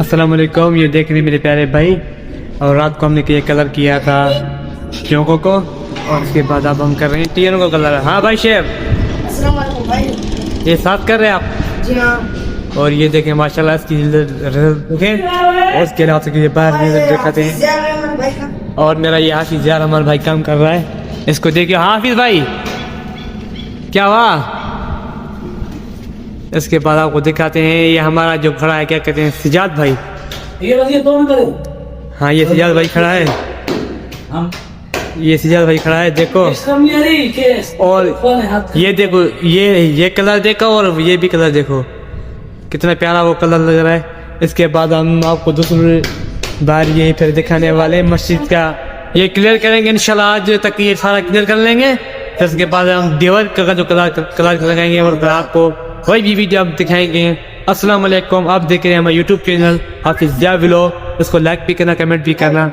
अस्सलाम वालेकुम। ये देख रहे मेरे प्यारे भाई, और रात को हमने ये कलर किया था चौकों को, और उसके बाद अब हम कर रहे हैं तीनों को कलर। हाँ भाई शेफ, अस्सलाम वालेकुम भाई। ये साफ कर रहे हैं आप? जी हाँ। और ये देखें माशाल्लाह इसकी रिजल्ट देखें, और उसके अलावा से ये बाहर रिजल्ट दिखाते हैं। भाई का और मेरा ये हाफिज यार हमारा भाई काम कर रहा है, इसको देखिए। हाफिज भाई क्या हुआ? इसके बाद आपको दिखाते हैं ये हमारा जो खड़ा है, क्या कहते हैं, सिजाद भाई। ये दोनों करो। हाँ ये सिजाद भाई खड़ा है, हम ये सिजाद भाई खड़ा है देखो। और ये देखो, ये कलर देखो, और ये भी कलर देखो, कितना प्यारा वो कलर लग रहा है। इसके बाद हम आपको दूसरी बार यही फिर दिखाने वाले मस्जिद का ये क्लियर करेंगे इंशाल्लाह। आज तक ये सारा क्लियर कर लेंगे, फिर उसके बाद हम दीवार का जो कलर लगाएंगे और फिर आपको कोई भी वीडियो आप दिखाएंगे। अस्सलाम वालेकुम, आप देख रहे हैं हमारा यूट्यूब चैनल हाफिज व्लॉग। इसको लाइक भी करना, कमेंट भी करना।